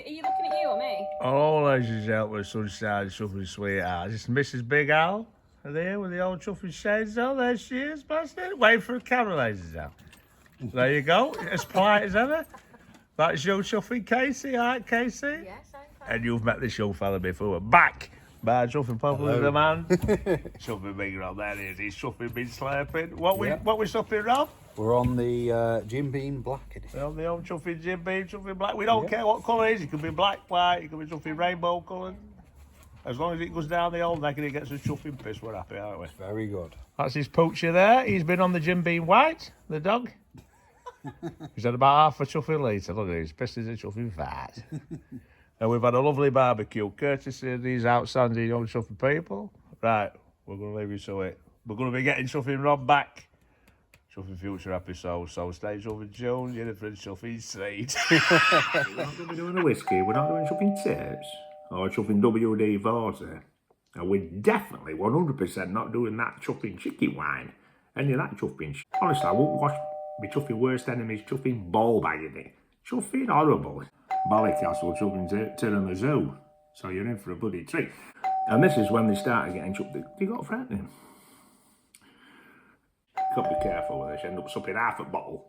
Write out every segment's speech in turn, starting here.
Are you looking at you or me? All ladies and gentlemen, sunshine, chuffing sweetheart. This is Mrs. Big Al. There with the old chuffing shades on. There she is, bastard. Wait for a camera, ladies and gentlemen. There you go. As polite as ever. That's your chuffing Casey, alright, Casey? Yes, I'm fine. And you've met this young fella before. Back by chuffing popular demand. Chuffing Big Rob, that is. He's chuffing been slurping. What we chuffing, Rob? We're on the Jim Beam Black edition. Well, the old chuffing Jim Beam, chuffing black. We don't care what colour it is. It could be black, white, it could be chuffing rainbow coloured. As long as it goes down the old neck and he gets a chuffing piss, we're happy, aren't we? Very good. That's his poocher there. He's been on the Jim Beam White, the dog. He's had about half a chuffing litre. Look at his pissed as a chuffing fat. And we've had a lovely barbecue, courtesy of these outstanding young chuffing people. Right, we're going to leave you to it. We're going to be getting chuffing Rob back. Chuffing future episode, so stay chuffing June, you're the French chuffing seat. We're not going to be doing a whiskey, we're not doing chuffing tips or chuffing WD-40. And we're definitely 100% not doing that chuffing chicken wine. Any of that chuffing shit. Honestly, I won't wash my chuffing worst enemies chuffing ball bagging it. Chuffing horrible. Balleycastle chuffing tiramisu. So you're in for a bloody treat. And this is when they started getting chuffed. They got threatening. Got to be careful with this, you end up supping half a bottle,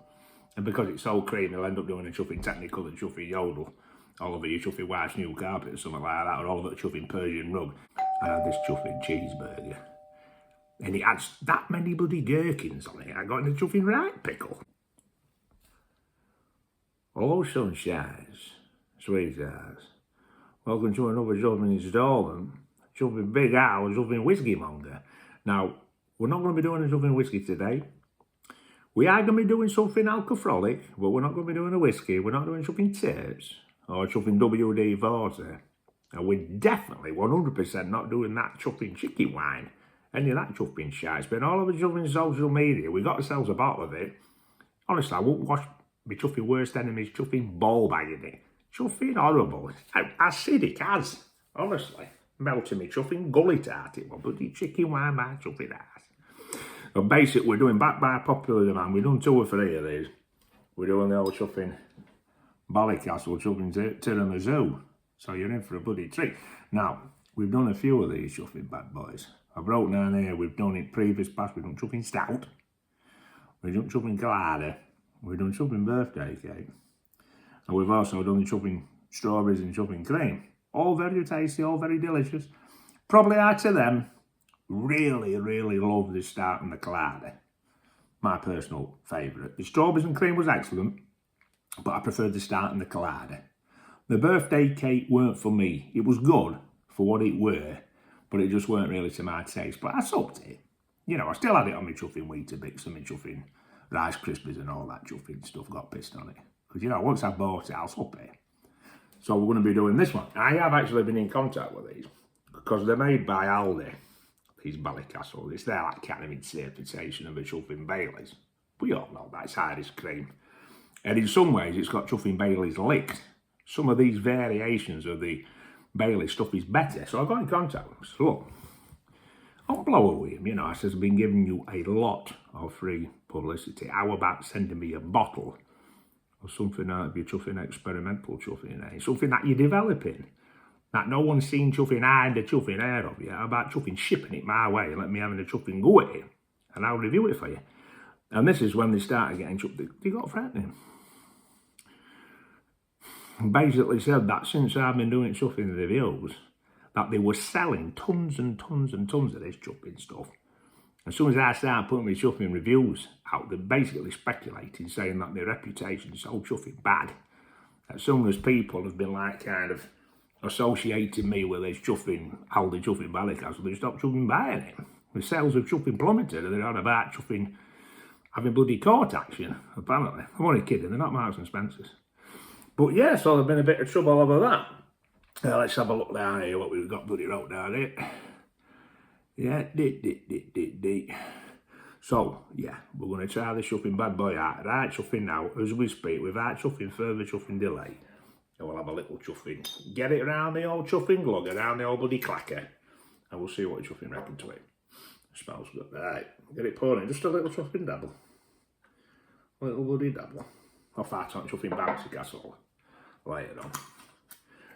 and because it's so creamy, you'll end up doing a chuffing technical and chuffing yodel all over your chuffing wife's new carpet or something like that, or all over the chuffing Persian rug. I had this chuffing cheeseburger, and it had that many bloody gherkins on it, I got in a chuffing right pickle. Hello, sunshines, sweethearts. Welcome to another chuffing installment, chuffing Big Al, chuffing whiskey monger. Now, we're not going to be doing a chuffing whiskey today. We are going to be doing something alcoholic, but we're not going to be doing a whiskey. We're not doing chuffing tips or chuffing WD-40. And we're definitely 100% not doing that chuffing chicken wine. Any of that chuffing shite. It's been all over chuffing social media. We got ourselves a bottle of it. Honestly, I won't wash my chuffing worst enemies chuffing ball bagging it. Chuffing horrible. Acidic as. Honestly. Melting me chuffing gully tart it. Well, bloody chicken wine, my chuffing ass. But basically, we're doing back by popular demand. We've done 2 or 3 of these. We're doing the old chuffing Balleycastle chuffing tiramisu. So you're in for a bloody treat. Now, we've done a few of these chuffing bad boys. I've wrote down here, we've done it previous past. We've done chuffing stout. We've done chuffing colada. We've done chuffing birthday cake. And we've also done the chuffing strawberries and chuffing cream. All very tasty, all very delicious. Probably out of them, really, really love the stout and the colada. My personal favourite. The strawberries and cream was excellent, but I preferred the stout and the colada. The birthday cake weren't for me. It was good for what it were, but it just weren't really to my taste. But I sucked it. You know, I still had it on my chuffing Weetabix and my chuffing Rice Krispies and all that chuffing stuff. Got pissed on it. Because, you know, once I bought it, I'll sup it. So we're going to be doing this one. I have actually been in contact with these because they're made by Aldi, these Balleycastle. It's their like kind of interpretation of a chuffing Baileys. We all know that, it's Irish cream. And in some ways it's got chuffing Baileys licked. Some of these variations of the Baileys stuff is better. So I got in contact with them. So look, I'll blow away him, you know, I says I've been giving you a lot of free publicity. How about sending me a bottle or something that'd be chuffing experimental chuffing, eh? Something that you're developing, that no one's seen chuffing and the chuffing air of you. How about chuffing shipping it my way and let me having a chuffing go at it, and I'll review it for you. And this is when they started getting chuffed. They got threatening. And basically said that since I've been doing chuffing reviews, that they were selling tons and tons and tons of this chuffing stuff. As soon as I started putting my chuffing reviews out, they're basically speculating, saying that their reputation is so chuffing bad that some of those people have been like kind of associating me with this chuffing, Aldi chuffing Balleycastle. They stopped chuffing buying it. The sales of chuffing plummeted and they're on about chuffing having bloody court action, apparently. I'm only kidding, they're not Marks and Spencers. But yeah, so there's been a bit of trouble over that. Let's have a look down here, what we've got bloody wrote down here. Yeah, So, yeah, we're going to try the chuffing bad boy out. Right chuffing now, as we speak, without chuffing further chuffing delay. And we'll have a little chuffing. Get it around the old chuffing glug, around the old bloody clacker. And we'll see what the chuffing reckon to it. Smells good. Right, get it pouring. Just a little chuffing dabble. A little bloody dabble. How far on chuffing Balleycastle later on.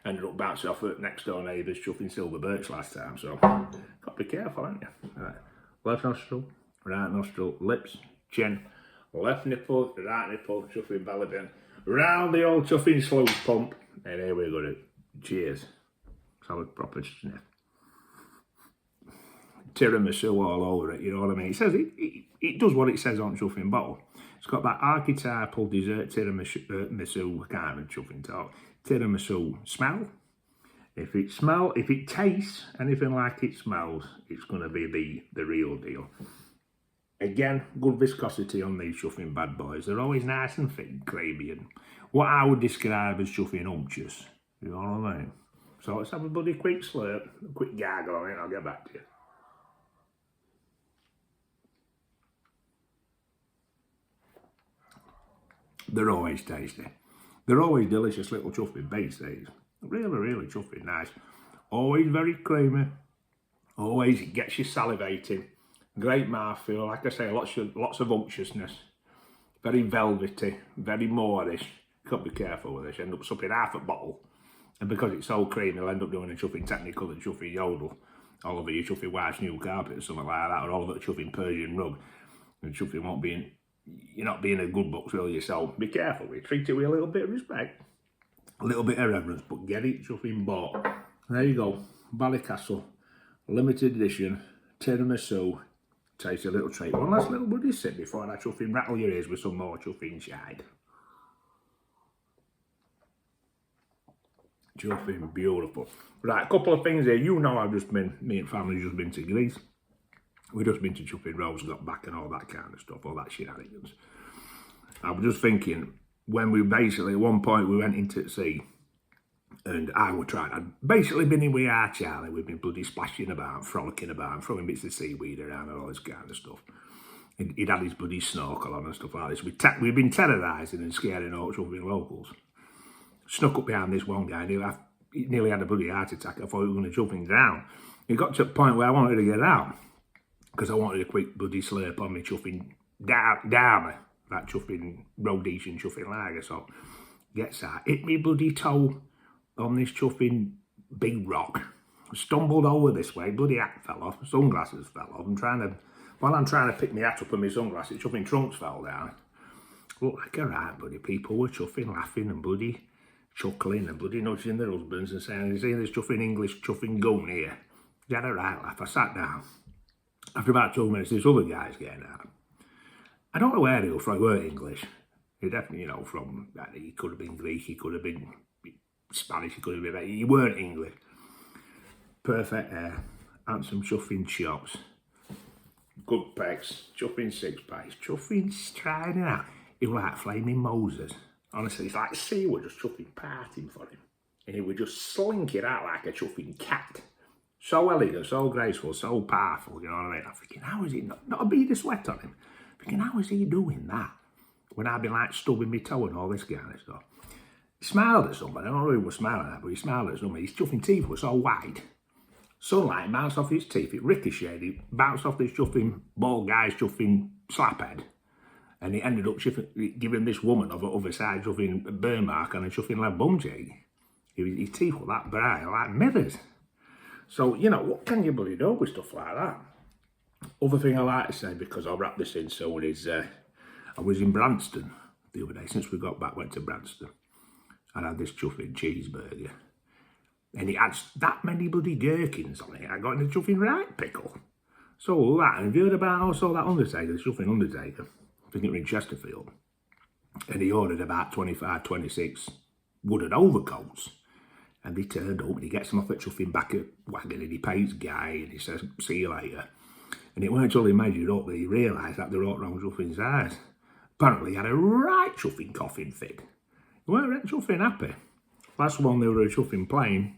Ended up bouncing off at next door neighbours chuffing silver birch last time, so got to be careful, haven't you? Right. Left nostril, right nostril, lips, chin, left nipple, right nipple, chuffing belly button, round the old chuffing sluice pump, and here we go. Cheers. Let's have a proper sniff. Tiramisu all over it, you know what I mean? It says it does what it says on the chuffing bottle. It's got that archetypal dessert tiramisu, I can't even chuffing talk, tiramisu smell. If it tastes anything like it smells, it's going to be the real deal. Again, good viscosity on these chuffing bad boys. They're always nice and thick and creamy, and what I would describe as chuffing umptious. You know what I mean? So let's have a bloody quick slurp, a quick gargle on it, and I'll get back to you. They're always tasty. They're always delicious little chuffing bits, these. Really, really chuffing nice. Always very creamy. Always, it gets you salivating. Great mouthfeel. Like I say, lots of unctuousness. Very velvety, very moreish. You've got to be careful with this. You end up supping half a bottle. And because it's so creamy, you'll end up doing a chuffing technical and chuffing yodel. All over your chuffing wife's new carpet or something like that. Or all over the chuffing Persian rug. And chuffing won't be in... You're not being a good books, will you? So be careful. We treat it with a little bit of respect, a little bit of reverence, but get it chuffing bought. There you go. Balleycastle limited edition tiramisu. Tasty little treat. One last little buddy sip before I chuffing rattle your ears with some more chuffing shide. Chuffing beautiful. Right, a couple of things here. You know, me and family just been to Greece. We've just been to chuffing Rose, got back and all that kind of stuff, all that shenanigans. I was just thinking, when we basically, at one point we went into the sea, and I'd basically been in with our Charlie, we've been bloody splashing about, frolicking about, throwing bits of seaweed around and all this kind of stuff. He'd had his bloody snorkel on and stuff like this. We've been terrorising and scaring all chuffing locals. Snuck up behind this one guy, he nearly had a bloody heart attack. I thought we were going to chuffing down. It got to a point where I wanted to get out, because I wanted a quick bloody slurp on me chuffing downer, that chuffing Rhodesian chuffing lager. So gets out, hit me bloody toe on this chuffing big rock, stumbled over this way, bloody hat fell off, sunglasses fell off. While I'm trying to pick my hat up and my sunglasses, chuffing trunks fell down. Looked like a right bloody people were chuffing, laughing and bloody chuckling and bloody nudging their husbands and saying, "You see this chuffing English chuffing goon here?" They had a right laugh. I sat down. After about 2 minutes, this other guy's getting out. I don't know where he was from. He weren't English. He definitely, you know, he could have been Greek, he could have been Spanish, he could have been... He weren't English. Perfect hair, handsome chuffing chops, good pecs, chuffing six packs, chuffing striding out. He was like flaming Moses. Honestly, it's like sea were just chuffing parting for him. And he would just slink it out like a chuffing cat. So elegant, so graceful, so powerful, you know what I mean? I'm thinking, how is he not a bead of sweat on him? I'm thinking, how is he doing that? When I've been like stubbing my toe and all this kind of stuff. He smiled at somebody, I don't know who he was smiling at, but he smiled at somebody. His chuffing teeth were so white. Sunlight bounced off his teeth, it ricocheted, it bounced off this chuffing bald guy's chuffing slaphead. And it ended up giving this woman of the other side chuffing a burn mark and a chuffing left bum cheek. His teeth were that bright, like mirrors. So, you know, what can you bloody do with stuff like that? Other thing I like to say, because I'll wrap this in soon, is I was in Branston the other day. Since we got back, went to Branston. I had this chuffing cheeseburger. And it had that many bloody gherkins on it. I got in a chuffing right pickle. So that, and have you heard about also that Undertaker, the chuffing Undertaker? I think it was in Chesterfield. And he ordered about 25, 26 wooden overcoats. And they turned up and he gets them off at chuffing back at wagon and he pays Guy and he says, "See you later." And it weren't until he measured up that he realised that they were all wrong chuffing size. Apparently he had a right chuffing coffin fit. He weren't right chuffing happy. Last one they were a chuffing plane,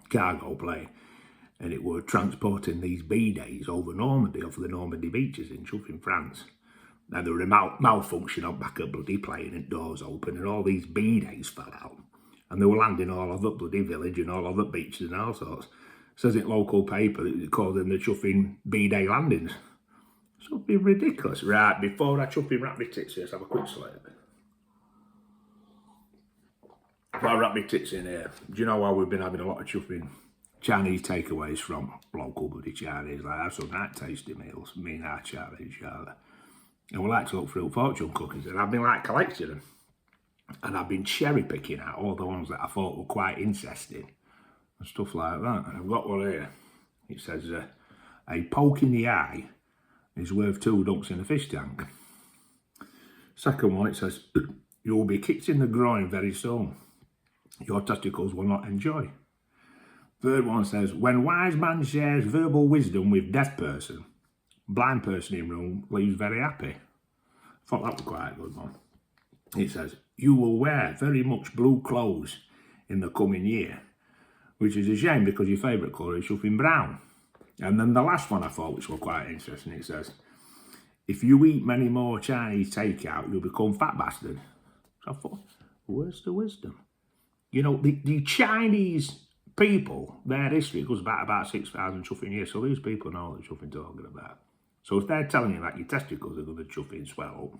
cargo plane, and it were transporting these B-days over Normandy, over the Normandy beaches in chuffing France. Now there were a malfunction on back of bloody plane and doors open and all these B-days fell out. And they were landing all over the bloody village and all over the beaches and all sorts. Says in local paper that they called them the chuffing B-day landings. So it'd be ridiculous. Right, before I chuffing wrap my tits, let's have a quick slurp. If I wrap my tits in here, do you know why we've been having a lot of chuffing Chinese takeaways from local bloody Chinese? Like, I have some night tasty meals, me and our Chinese, Charlie. And we like to look through fortune cookies, and I've been like collecting them. And I've been cherry picking out all the ones that I thought were quite interesting and stuff like that. And I've got one here. It says, a poke in the eye is worth 2 dunks in a fish tank. Second one, it says, you will be kicked in the groin very soon. Your testicles will not enjoy. Third one says, when wise man shares verbal wisdom with deaf person, blind person in room leaves very happy. I thought that was quite a good one. It says, you will wear very much blue clothes in the coming year, which is a shame because your favourite colour is chuffing brown. And then the last one I thought, which was quite interesting, it says, if you eat many more Chinese takeout, you'll become fat bastard. So I thought, where's the wisdom? You know, the Chinese people, their history goes back about 6,000 chuffing years, so these people know what they're chuffing talking about. So if they're telling you that your testicles are going to chuffing swell up,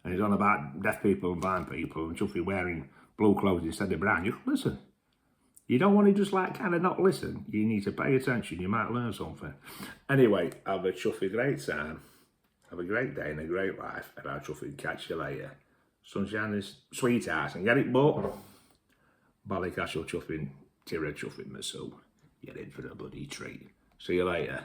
and it's on about deaf people and blind people and chuffing wearing blue clothes instead of brown, you listen. You don't want to just like kind of not listen. You need to pay attention. You might learn something. Anyway, have a chuffy great time. Have a great day and a great life. And I'll chuffy catch you later. Sunshine is sweethearts and get it bought. Balleycastle Tiramisu. You're in for a bloody treat. See you later.